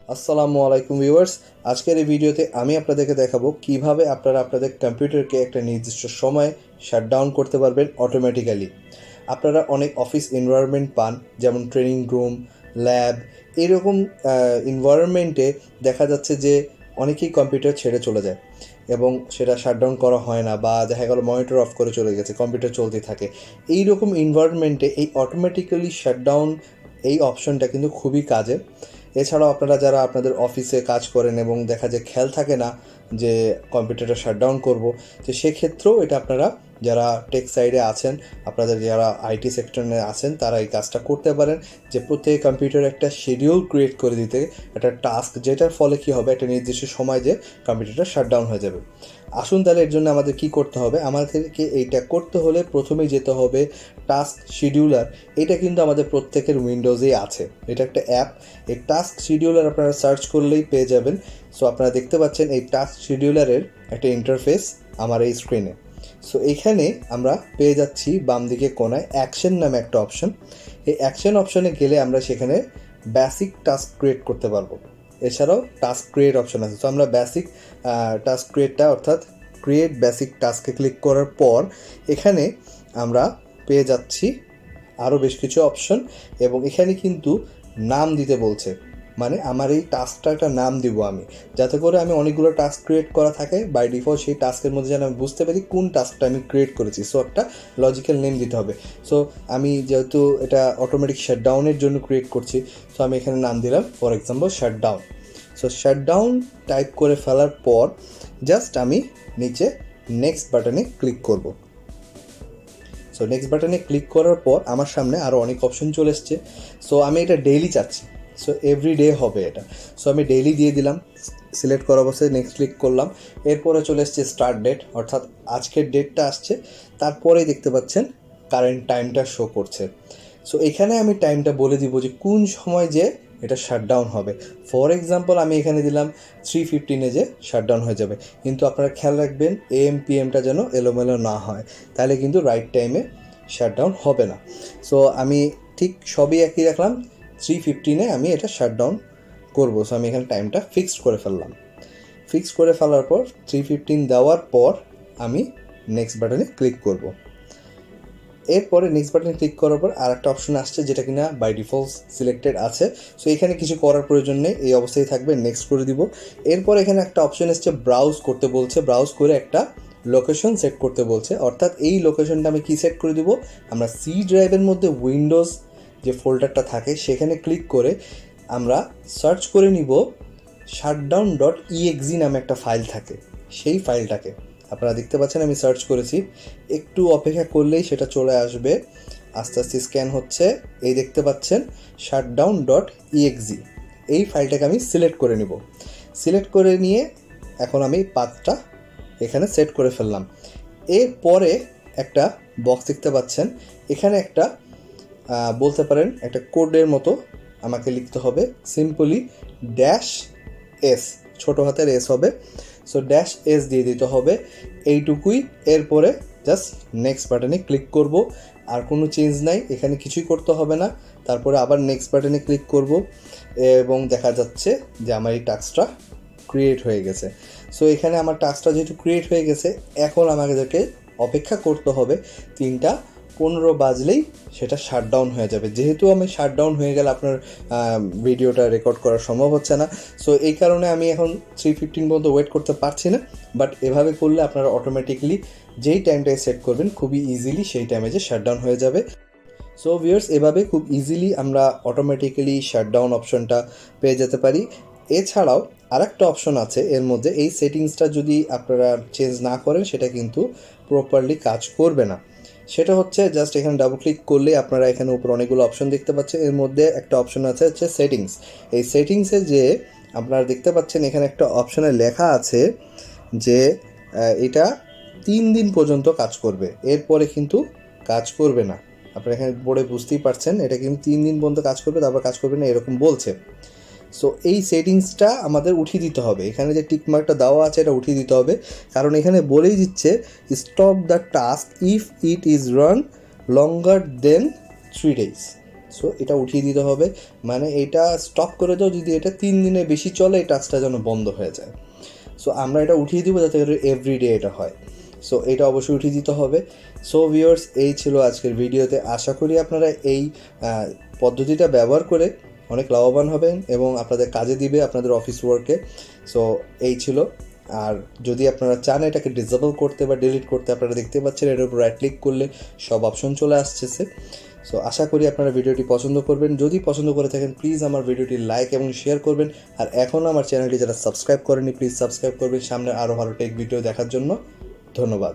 আসসালামু আলাইকুম ভিউয়ার্স। আজকের এই ভিডিওতে আমি আপনাদেরকে দেখাবো কিভাবে আপনারা আপনাদের কম্পিউটারকে একটা নির্দিষ্ট সময়ে শাটডাউন করতে পারবেন অটোমেটিক্যালি। আপনারা অনেক অফিস এনভায়রনমেন্ট পান, যেমন ট্রেনিং রুম, ল্যাব, এরকম এনভায়রনমেন্টে দেখা যাচ্ছে যে অনেকেই কম্পিউটার ছেড়ে চলে যায় এবং সেটা শাটডাউন করা হয় না, বা দেখা গেল মনিটর অফ করে চলে গেছে, কম্পিউটার চলতে থাকে। এই রকম এনভায়রনমেন্টে এই অটোমেটিক্যালি শাটডাউন এই অপশনটা কিন্তু খুবই কাজে। এছাড়াও আপনারা যারা আপনাদের অফিসে কাজ করেন এবং দেখা যায় খেয়াল থাকে না যে কম্পিউটারটা শাটডাউন করব, তো সেক্ষেত্রেও এটা আপনারা যারা টেক সাইডে আছেন, আপনাদের যারা আইটি সেক্টরে আছেন, তারা এই কাজটা করতে পারেন যে প্রত্যেক কম্পিউটারে একটা শিডিউল ক্রিয়েট করে দিতে, একটা টাস্ক, যেটার ফলে কী হবে, একটা নির্দিষ্ট সময় যে কম্পিউটারটা শাটডাউন হয়ে যাবে। আসুন তাহলে এর জন্য আমাদের কি করতে হবে। আমাদেরকে এইটা করতে হলে প্রথমেই যেতে হবে টাস্ক শিডিউলার। এটা কিন্তু আমাদের প্রত্যেকের উইন্ডোজেই আছে, এটা একটা অ্যাপ। এই টাস্ক শিডিউলার আপনারা সার্চ করলেই পেয়ে যাবেন। সো আপনারা দেখতে পাচ্ছেন এই টাস্ক শিডিউলারের একটা ইন্টারফেস আমার এই স্ক্রিনে। সো এইখানে আমরা পেয়ে যাচ্ছি বাম দিকে কোনায় অ্যাকশন নামে একটা অপশন। এই অ্যাকশন অপশনে গেলে আমরা সেখানে বেসিক টাস্ক ক্রিয়েট করতে পারবো। এছাড়াও টাস্ক ক্রিয়েট অপশন আছে। সো আমরা বেসিক টাস্ক ক্রিয়েটটা, অর্থাৎ ক্রিয়েট বেসিক টাস্কে ক্লিক করার পর এখানে আমরা পেয়ে যাচ্ছি আরও বেশ কিছু অপশন, এবং এখানে কিন্তু নাম দিতে বলছে। মানে আমার এই টাস্কটা একটা নাম দিব আমি, যাতে করে আমি অনেকগুলো টাস্ক ক্রিয়েট করা থাকে বাই ডিফল্ট, সেই টাস্কের মধ্যে যেন আমি বুঝতে পারি কোন টাস্কটা আমি ক্রিয়েট করেছি। সো একটা লজিক্যাল নেম দিতে হবে। সো আমি যেহেতু এটা অটোমেটিক শাটডাউনের জন্য ক্রিয়েট করছি, সো আমি এখানে নাম দিলাম for example shutdown. So shutdown type করে ফেলার পর জাস্ট আমি নিচে নেক্সট বাটনে ক্লিক করব। সো নেক্সট বাটনে ক্লিক করার পর আমার সামনে আরও অনেক অপশন চলে এসছে। সো আমি এটা ডেইলি চাচ্ছি, সো এভরি ডে হবে এটা। সো আমি ডেইলি দিয়ে দিলাম, সিলেক্ট করা অবস্থায় নেক্সট ক্লিক করলাম। এরপরে চলে এসছে স্টার্ট ডেট, অর্থাৎ আজকের ডেটটা আসছে, তারপরেই দেখতে পাচ্ছেন কারেন্ট টাইমটা শো করছে। সো এখানে আমি টাইমটা বলে দিব যে কোন সময় যে এটা শাটডাউন হবে। ফর এক্সাম্পল আমি এখানে দিলাম 3:15 যে শাটডাউন হয়ে যাবে, কিন্তু আপনারা খেয়াল রাখবেন AM PM-টা যেন এলোমেলো না হয়, তাহলে কিন্তু রাইট টাইমে শাটডাউন হবে না। সো আমি ঠিক সবই একই রাখলাম, 3:15-এ আমি এটা শাটডাউন করবো। সো আমি এখানে টাইমটা ফিক্সড করে ফেললাম। ফিক্স করে ফেলার পর 3:15 দেওয়ার পর আমি নেক্সট বাটনে ক্লিক করব। এরপরে নেক্সট বাটনে ক্লিক করার পর আর একটা অপশন আসছে, যেটা কিনা বাই ডিফল্ট সিলেক্টেড আছে। সো এখানে কিছু করার প্রয়োজন নেই, এই অবস্থায় থাকবে, নেক্সট করে দিব। এরপর এখানে একটা অপশন এসছে ব্রাউজ করতে বলছে, ব্রাউজ করে একটা লোকেশন সেট করতে বলছে। অর্থাৎ এই লোকেশনটা আমি কি সেট করে দিব, আমরা সি ড্রাইভের মধ্যে উইন্ডোজ যে ফোল্ডারটা থাকে সেখানে ক্লিক করে আমরা সার্চ করে নিব shutdown.exe নামে একটা ফাইল থাকে, সেই ফাইলটাকে আপনারা দেখতে পাচ্ছেন আমি সার্চ করেছি। একটু অপেক্ষা করলেই সেটা চলে আসবে, আস্তে আস্তে স্ক্যান হচ্ছে। এই দেখতে পাচ্ছেন shutdown.exe, এই ফাইলটাকে আমি সিলেক্ট করে নিব। সিলেক্ট করে নিয়ে এখন আমি পাথটা এখানে সেট করে ফেললাম। এরপরে একটা বক্স দেখতে পাচ্ছেন, এখানে একটা বলতে পারেন একটা কোডের মতো আমাকে লিখতে হবে। সিম্পলি -s, ছোটো হাতের এস হবে। সো -s দিয়ে দিতে হবে, এইটুকুই। এরপরে জাস্ট নেক্সট বাটনে ক্লিক করব, আর কোনো চেঞ্জ নাই, এখানে কিছুই করতে হবে না। তারপরে আবার নেক্সট বাটনে ক্লিক করব এবং দেখা যাচ্ছে যে আমার এই টাস্কটা ক্রিয়েট হয়ে গেছে। সো এখানে আমার টাস্কটা যেহেতু ক্রিয়েট হয়ে গেছে, এখন আমাদেরকে অপেক্ষা করতে হবে 3:15 বাজলেই সেটা শাটডাউন হয়ে যাবে। যেহেতু আমি শাটডাউন হয়ে গেলে আপনার ভিডিওটা রেকর্ড করা সম্ভব হচ্ছে না, সো এই কারণে আমি এখন 3:15 পর্যন্ত ওয়েট করতে পারছি না। বাট এভাবে করলে আপনারা অটোমেটিকলি যেই টাইমটায় সেট করবেন খুবই ইজিলি সেই টাইমে যে শাটডাউন হয়ে যাবে। সো ভিউয়ার্স, এভাবে খুব ইজিলি আমরা অটোমেটিক্যালি শাটডাউন অপশনটা পেয়ে যেতে পারি। এছাড়াও আরেকটা অপশন আছে এর মধ্যে, এই সেটিংসটা যদি আপনারা চেঞ্জ না করেন সেটা কিন্তু প্রপারলি কাজ করবে না। সেটা হচ্ছে জাস্ট এখানে ডাবল ক্লিক করলে আপনারা এখানে উপর অনেকগুলো অপশন দেখতে পাচ্ছেন। এর মধ্যে একটা অপশন আছে হচ্ছে সেটিংস। এই সেটিংসে যে আপনারা দেখতে পাচ্ছেন এখানে একটা অপশনে লেখা আছে যে এটা 3 দিন পর্যন্ত কাজ করবে, এরপরে কিন্তু কাজ করবে না। আপনারা এখানে পড়ে বুঝতেই পারছেন, এটা কিন্তু 3 দিন পর্যন্ত কাজ করবে, তারপর কাজ করবে না, এরকম বলছে। সো এই সেটিংসটা আমাদের উঠিয়ে দিতে হবে। এখানে যে টিকমার্কটা দেওয়া আছে এটা উঠিয়ে দিতে হবে, কারণ এখানে বলেই দিচ্ছে stop the task if it is run longer than 3 days। So এটা উঠিয়ে দিতে হবে, মানে এটা স্টপ করে দাও যদি এটা 3 দিনের বেশি চলে এই টাচটা যেন বন্ধ হয়ে যায়। সো আমরা এটা উঠিয়ে দিব যাতে করে এভরিডে এটা হয়। সো এটা অবশ্যই উঠিয়ে দিতে হবে। সো ভিউয়ার্স, এই ছিল আজকের ভিডিওতে। আশা করি আপনারা এই পদ্ধতিটা ব্যবহার করে অনেক লাভবান হবেন এবং আপনাদের কাজে দিবে আপনাদের অফিস ওয়ার্কে। সো এই ছিল। আর যদি আপনারা চান এটাকে ডিসেবল করতে বা ডিলিট করতে, আপনারা দেখতে পাচ্ছেন এটার উপর রাইট ক্লিক করলে সব অপশন চলে আসছে। সো আশা করি আপনারা ভিডিওটি পছন্দ করবেন। যদি পছন্দ করে থাকেন প্লিজ আমার ভিডিওটি লাইক এবং শেয়ার করবেন। আর এখনও আমার চ্যানেলটি যারা সাবস্ক্রাইব করেনি প্লিজ সাবস্ক্রাইব করবেন সামনে আরও ভালো টেক ভিডিও দেখার জন্য। ধন্যবাদ।